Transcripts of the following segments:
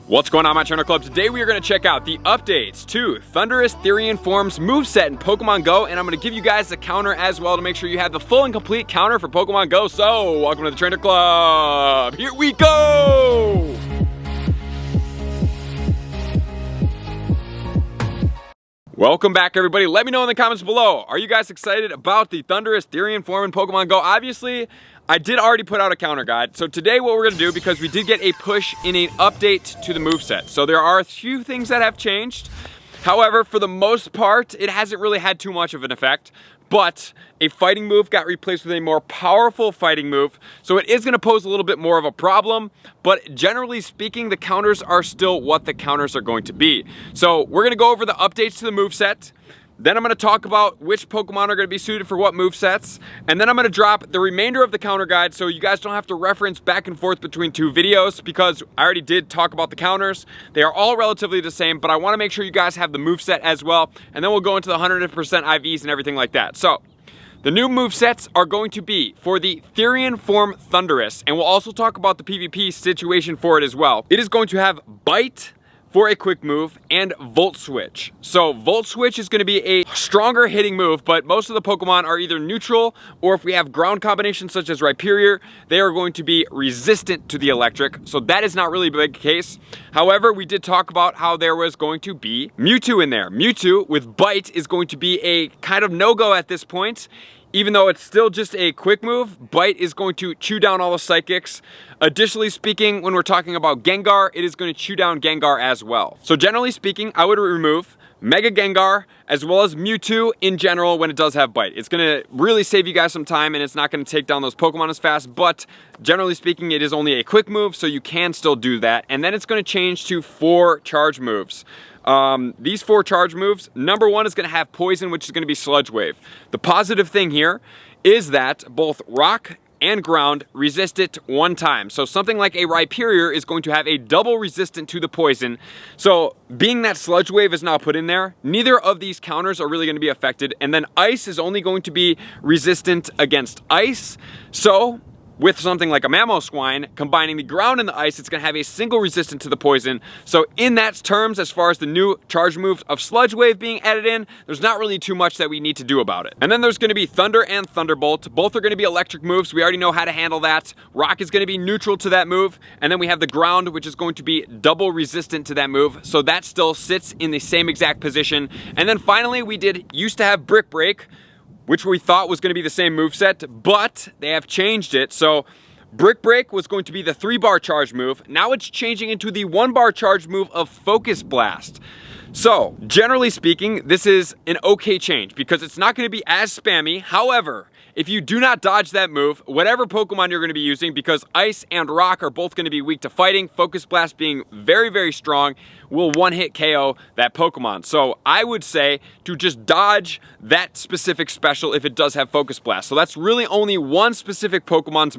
What's going on, my channel club? Today we are going to check out the updates to Thundurus Therian Forme's moveset in Pokemon Go, and I'm going to give you guys the counter as well to make sure you have the full and complete counter for Pokemon Go. So, welcome to the Trainer Club. Here we go! Welcome back, everybody. Let me know in the comments below. Are you guys excited about the Thundurus Therian Forme in Pokemon Go? Obviously, I did already put out a counter guide. So today what we're gonna do, because we did get a push in an update to the moveset. So there are a few things that have changed. However, for the most part, it hasn't really had too much of an effect. But a fighting move got replaced with a more powerful fighting move. So it is gonna pose a little bit more of a problem, but generally speaking, the counters are still what the counters are going to be. So we're gonna go over the updates to the moveset. Then I'm going to talk about which Pokemon are going to be suited for what movesets. And then I'm going to drop the remainder of the counter guide so you guys don't have to reference back and forth between two videos, because I already did talk about the counters. They are all relatively the same, but I want to make sure you guys have the moveset as well. And then we'll go into the 100% IVs and everything like that. So, the new movesets are going to be for the Therian Forme Thundurus, and we'll also talk about the PvP situation for it as well. It is going to have Bite for a quick move, and Volt Switch. So Volt Switch is going to be a stronger hitting move, but most of the Pokemon are either neutral, or if we have ground combinations such as Rhyperior, they are going to be resistant to the electric. So that is not really a big case. However, we did talk about how there was going to be Mewtwo in there. Mewtwo with Bite is going to be a kind of no-go at this point. Even though it's still just a quick move, Bite is going to chew down all the Psychics. Additionally speaking, when we're talking about Gengar, it is going to chew down Gengar as well. So generally speaking, I would remove Mega Gengar as well as Mewtwo in general when it does have Bite. It's going to really save you guys some time, and it's not going to take down those Pokemon as fast, but generally speaking, it is only a quick move, so you can still do that. And then it's going to change to 4 charge moves. These 4 charge moves, number 1 is going to have Poison, which is going to be Sludge Wave. The positive thing here is that both Rock and Ground resist it 1 time. So something like a Rhyperior is going to have a double resistant to the poison. So being that Sludge Wave is now put in there, neither of these counters are really going to be affected. And then Ice is only going to be resistant against Ice. So with something like a Mamoswine, combining the ground and the ice, it's going to have a single resistance to the poison. So in that terms, as far as the new charge moves of Sludge Wave being added in, there's not really too much that we need to do about it. And then there's going to be Thunder and Thunderbolt. Both are going to be electric moves. We already know how to handle that. Rock is going to be neutral to that move. And then we have the ground, which is going to be double resistant to that move. So that still sits in the same exact position. And then finally, we used to have Brick Break, which we thought was going to be the same moveset, but they have changed it. So Brick Break was going to be the 3-bar charge move. Now it's changing into the 1-bar charge move of Focus Blast. So generally speaking, this is an okay change because it's not going to be as spammy. However, if you do not dodge that move, whatever Pokemon you're going to be using, because Ice and Rock are both going to be weak to fighting, Focus Blast being very, very strong, will one-hit KO that Pokemon. So I would say to just dodge that specific special if it does have Focus Blast. So that's really only one specific Pokemon's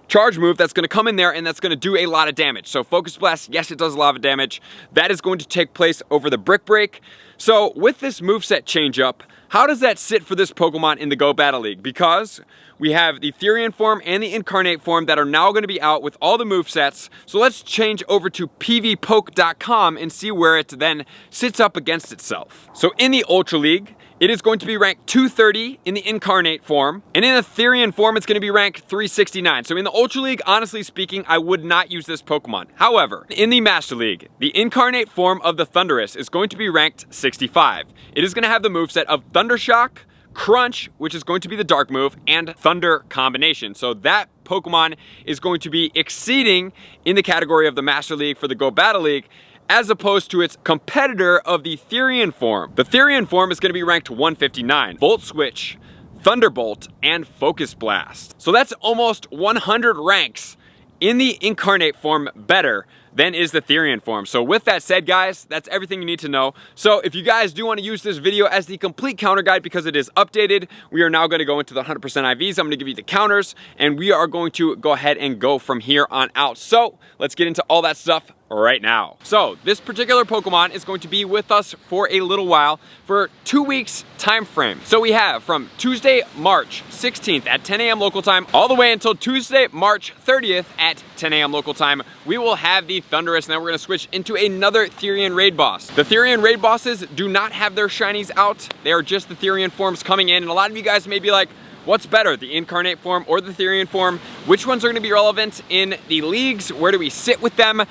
charge move that's going to come in there, and that's going to do a lot of damage. So Focus Blast, yes, it does a lot of damage. That is going to take place over the Brick Break. So with this moveset change up, how does that sit for this Pokemon in the Go Battle League? Because we have the Therian Forme and the Incarnate Form that are now going to be out with all the movesets. So let's change over to pvpoke.com and see where it then sits up against itself. So in the Ultra League, it is going to be ranked 230 in the Incarnate Form, and in the Therian Form, it's going to be ranked 369. So in the Ultra League, honestly speaking, I would not use this Pokemon. However, in the Master League, the Incarnate Form of the Thundurus is going to be ranked 65. It is going to have the moveset of Thundershock, Crunch, which is going to be the dark move, and Thunder combination. So that Pokemon is going to be exceeding in the category of the Master League for the Go Battle League, as opposed to its competitor of the Therian Forme. The Therian Forme is going to be ranked 159. Volt Switch, Thunderbolt, and Focus Blast. So that's almost 100 ranks in the Incarnate Form better than is the Therian Forme. So with that said, guys, that's everything you need to know. So if you guys do want to use this video as the complete counter guide because it is updated, we are now going to go into the 100% IVs. I'm going to give you the counters, and we are going to go ahead and go from here on out. So let's get into all that stuff right now. So this particular Pokemon is going to be with us for a little while, for 2 weeks time frame. So we have from Tuesday, March 16th at 10 a.m. local time, all the way until Tuesday, March 30th at 10 a.m. local time, we will have the Thundurus, and then we're going to switch into another Therian raid boss. The Therian raid bosses do not have their shinies out. They are just the Therian forms coming in, and a lot of you guys may be like, what's better, the incarnate form or the Therian form? Which ones are going to be relevant in the leagues? Where do we sit with them?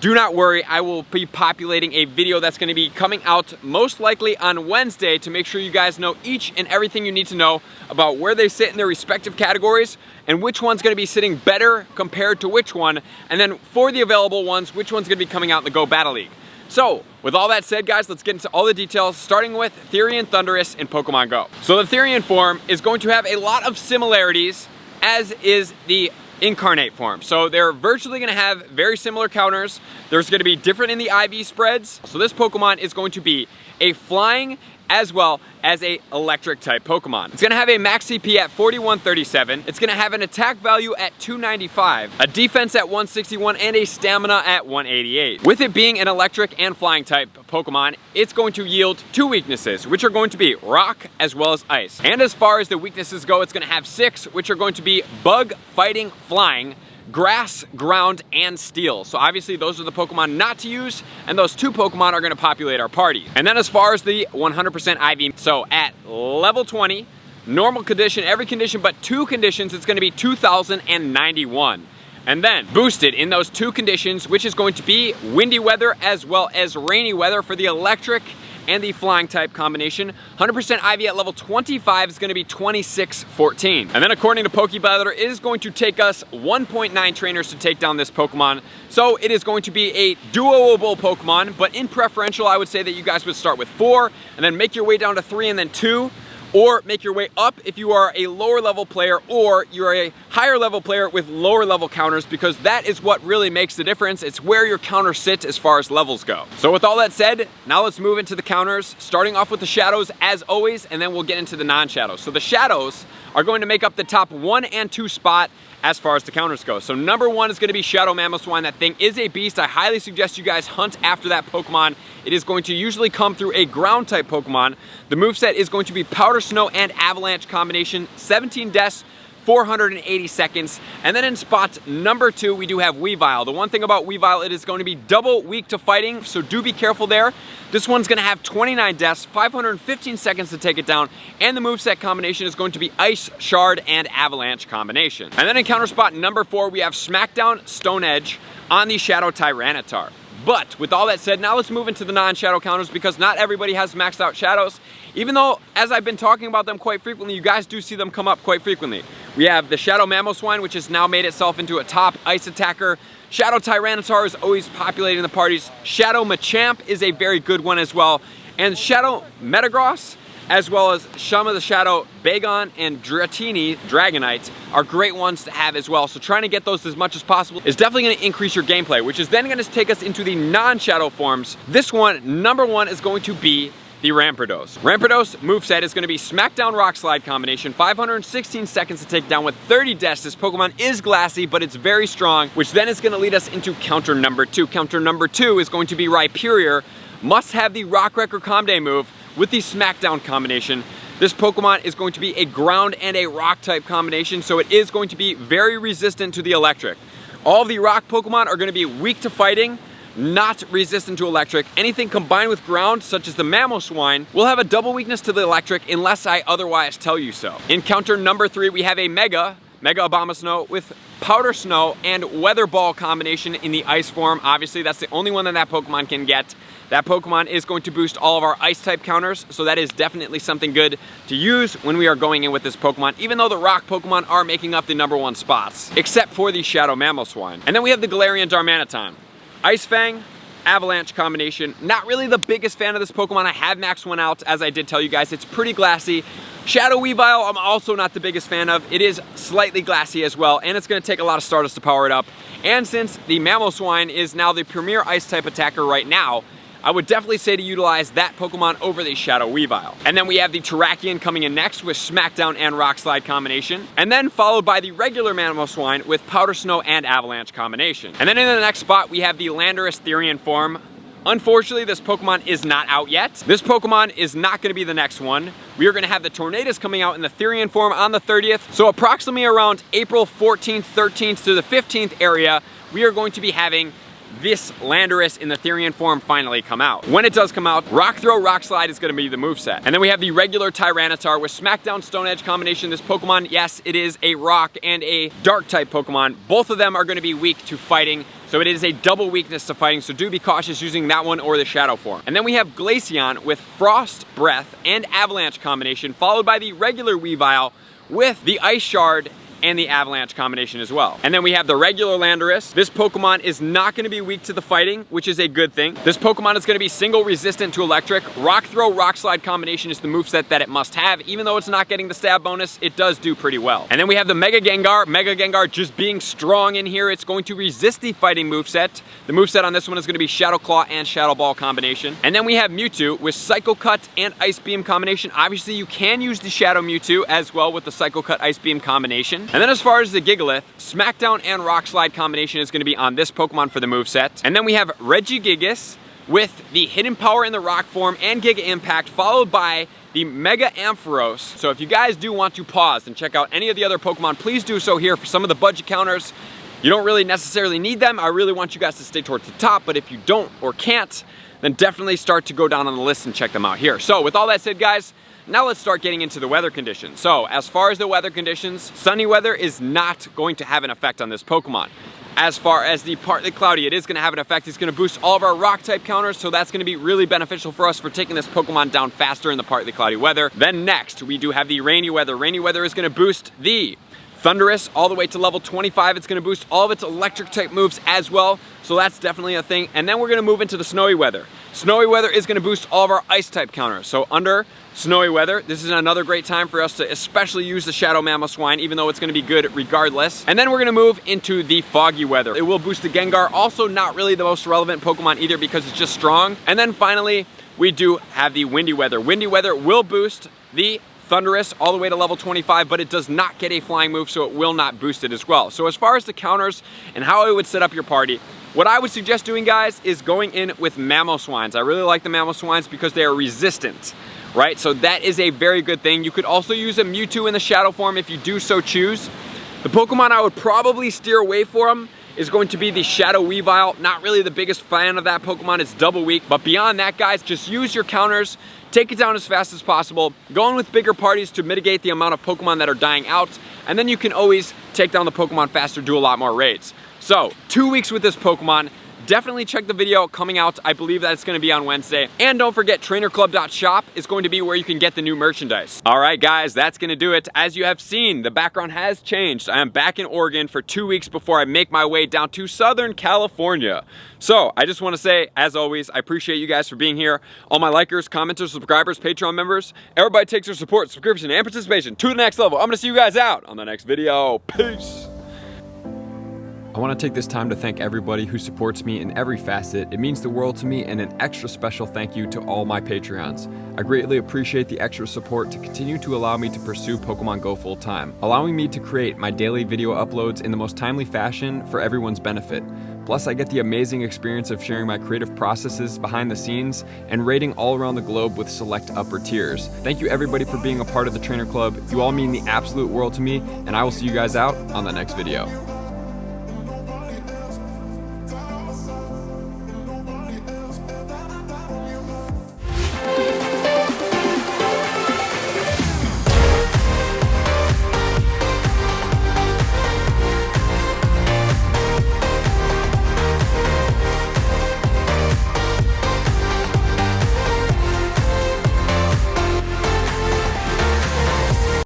Do not worry, I will be populating a video that's going to be coming out most likely on Wednesday to make sure you guys know each and everything you need to know about where they sit in their respective categories and which one's going to be sitting better compared to which one, and then for the available ones, which one's going to be coming out in the Go Battle League. So, with all that said, guys, let's get into all the details, starting with Therian Thundurus in Pokemon Go. So the Therian form is going to have a lot of similarities, as is the incarnate form. So they're virtually going to have very similar counters. There's going to be different in the IV spreads. So this Pokemon is going to be a flying as well as a electric type Pokemon. It's going to have a max CP at 4137. It's going to have an attack value at 295, a defense at 161, and a stamina at 188. With it being an electric and flying type Pokemon, it's going to yield 2 weaknesses, which are going to be rock as well as ice. And as far as the weaknesses go, it's going to have 6, which are going to be bug, fighting, flying, grass, ground, and steel. So obviously those are the Pokemon not to use, and those 2 Pokemon are going to populate our party. And then as far as the 100% IV, so at level 20, normal condition, every condition but 2 conditions, it's going to be 2091. And then boosted in those 2 conditions, which is going to be windy weather as well as rainy weather for the electric and the flying type combination. 100% IV at level 25 is going to be 2614. And then according to Pokebladder, it is going to take us 1.9 trainers to take down this Pokemon. So it is going to be a duoable Pokemon, but in preferential, I would say that you guys would start with 4 and then make your way down to 3 and then 2. Or make your way up if you are a lower level player, or you're a higher level player with lower level counters, because that is what really makes the difference. It's where your counter sits as far as levels go. So with all that said, now let's move into the counters, starting off with the shadows as always, and then we'll get into the non-shadows. So the shadows are going to make up the top 1 and 2 spot as far as the counters go. So number 1 is going to be Shadow Mamoswine. That thing is a beast. I highly suggest you guys hunt after that Pokemon. It is going to usually come through a ground type Pokemon. The moveset is going to be Powder Snow and Avalanche combination, 17 deaths, 480 seconds. And then in spot number 2, we do have Weavile. The one thing about Weavile, it is going to be double weak to fighting, so do be careful there. This one's going to have 29 deaths, 515 seconds to take it down, and the moveset combination is going to be Ice, Shard, and Avalanche combination. And then in counter spot number 4, we have Smackdown, Stone Edge on the Shadow Tyranitar. But with all that said, now let's move into the non-shadow counters, because not everybody has maxed out shadows, even though, as I've been talking about them quite frequently, you guys do see them come up quite frequently. We have the Shadow Mamoswine, which has now made itself into a top ice attacker. Shadow Tyranitar is always populating the parties. Shadow Machamp is a very good one as well. And Shadow Metagross, as well as some of the Shadow Bagon and Dratini Dragonite are great ones to have as well. So trying to get those as much as possible is definitely going to increase your gameplay, which is then going to take us into the non-shadow forms. This one, number 1, is going to be the Rampardos. Rampardos moveset is going to be Smackdown Rock Slide combination, 516 seconds to take down with 30 deaths. This Pokemon is glassy, but it's very strong, which then is going to lead us into counter number 2. Counter number 2 is going to be Rhyperior. Must have the Rock Wrecker Comday move with the Smackdown combination. This Pokemon is going to be a ground and a rock type combination, so it is going to be very resistant to the electric. All the rock Pokemon are going to be weak to fighting, not resistant to electric. Anything combined with ground, such as the Mamoswine, will have a double weakness to the electric unless I otherwise tell you so. In counter number 3, we have a Mega Abomasnow with Powder Snow and Weather Ball combination in the ice form. Obviously, that's the only one that Pokemon can get. That Pokemon is going to boost all of our ice type counters, so that is definitely something good to use when we are going in with this Pokemon, even though the rock Pokemon are making up the number 1 spots, except for the Shadow Mamoswine. And then we have the Galarian Darmanitan. Ice Fang, Avalanche combination. Not really the biggest fan of this Pokemon. I have maxed one out, as I did tell you guys. It's pretty glassy. Shadow Weavile, I'm also not the biggest fan of. It is slightly glassy as well, and it's going to take a lot of Stardust to power it up. And since the Mamoswine is now the premier ice type attacker right now, I would definitely say to utilize that Pokemon over the Shadow Weavile. And then we have the Terrakion coming in next with Smackdown and Rock Slide combination. And then followed by the regular Mamoswine with Powder Snow and Avalanche combination. And then in the next spot, we have the Landorus Therian Forme. Unfortunately, this Pokemon is not out yet. This Pokemon is not going to be the next one. We are going to have the Tornadus coming out in the Therian form on the 30th. So approximately around April 14th, 13th to the 15th area, we are going to be having this Landorus in the Therian form finally come out. When it does come out, Rock Throw, Rock Slide is going to be the moveset. And then we have the regular Tyranitar with Smackdown, Stone Edge combination. This Pokemon, yes, it is a rock and a dark type Pokemon. Both of them are going to be weak to fighting, so it is a double weakness to fighting, so do be cautious using that one or the Shadow form. And then we have Glaceon with Frost, Breath, and Avalanche combination, followed by the regular Weavile with the Ice Shard and the Avalanche combination as well. And then we have the regular Landorus. This Pokemon is not going to be weak to the fighting, which is a good thing. This Pokemon is going to be single resistant to electric. Rock Throw, Rock Slide combination is the moveset that it must have. Even though it's not getting the stab bonus, it does do pretty well. And then we have the Mega Gengar. Mega Gengar just being strong in here. It's going to resist the fighting moveset. The moveset on this one is going to be Shadow Claw and Shadow Ball combination. And then we have Mewtwo with Psycho Cut and Ice Beam combination. Obviously, you can use the Shadow Mewtwo as well with the Psycho Cut Ice Beam combination. And then as far as the Gigalith, Smackdown and Rock Slide combination is going to be on this Pokemon for the moveset. And then we have Regigigas with the Hidden Power in the Rock form and Giga Impact, followed by the Mega Ampharos. So if you guys do want to pause and check out any of the other Pokemon, please do so here for some of the budget counters. You don't really necessarily need them. I really want you guys to stay towards the top, but if you don't or can't, then definitely start to go down on the list and check them out here. So with all that said, guys, now let's start getting into the weather conditions. So as far as the weather conditions, sunny weather is not going to have an effect on this Pokemon. As far as the partly cloudy, it is going to have an effect. It's going to boost all of our rock type counters, so that's going to be really beneficial for us for taking this Pokemon down faster in the partly cloudy weather. Then next, we do have the rainy weather. Rainy weather is going to boost the Thundurus all the way to level 25. It's going to boost all of its electric type moves as well, so that's definitely a thing. And then we're going to move into the snowy weather. Snowy weather is going to boost all of our ice type counters. So under snowy weather, this is another great time for us to especially use the Shadow Mamoswine, even though it's going to be good regardless. And then we're going to move into the foggy weather. It will boost the Gengar, also not really the most relevant Pokemon either because it's just strong. And then finally, we do have the windy weather. Windy weather will boost the Thundurus all the way to level 25, but it does not get a flying move, so it will not boost it as well. So as far as the counters and how I would set up your party, what I would suggest doing, guys, is going in with Mamoswines. I really like the Mamoswines because they are resistant, right? So that is a very good thing. You could also use a Mewtwo in the Shadow form if you do so choose. The Pokemon I would probably steer away from is going to be the Shadow Weavile. Not really the biggest fan of that Pokemon. It's double weak, but beyond that, guys, just use your counters. Take it down as fast as possible. Go in with bigger parties to mitigate the amount of Pokemon that are dying out, and then you can always take down the Pokemon faster, do a lot more raids. So 2 weeks with this Pokemon. Definitely check the video coming out. I believe that it's going to be on Wednesday. And don't forget, trainerclub.shop is going to be where you can get the new merchandise. All right, guys, that's going to do it. As you have seen, the background has changed. I am back in Oregon for 2 weeks before I make my way down to Southern California. So I just want to say, as always, I appreciate you guys for being here. All my likers, commenters, subscribers, Patreon members, everybody takes their support, subscription, and participation to the next level. I'm going to see you guys out on the next video. Peace. I want to take this time to thank everybody who supports me in every facet. It means the world to me, and an extra special thank you to all my Patreons. I greatly appreciate the extra support to continue to allow me to pursue Pokemon Go full time, allowing me to create my daily video uploads in the most timely fashion for everyone's benefit. Plus, I get the amazing experience of sharing my creative processes behind the scenes and raiding all around the globe with select upper tiers. Thank you everybody for being a part of the Trainer Club. You all mean the absolute world to me, and I will see you guys out on the next video.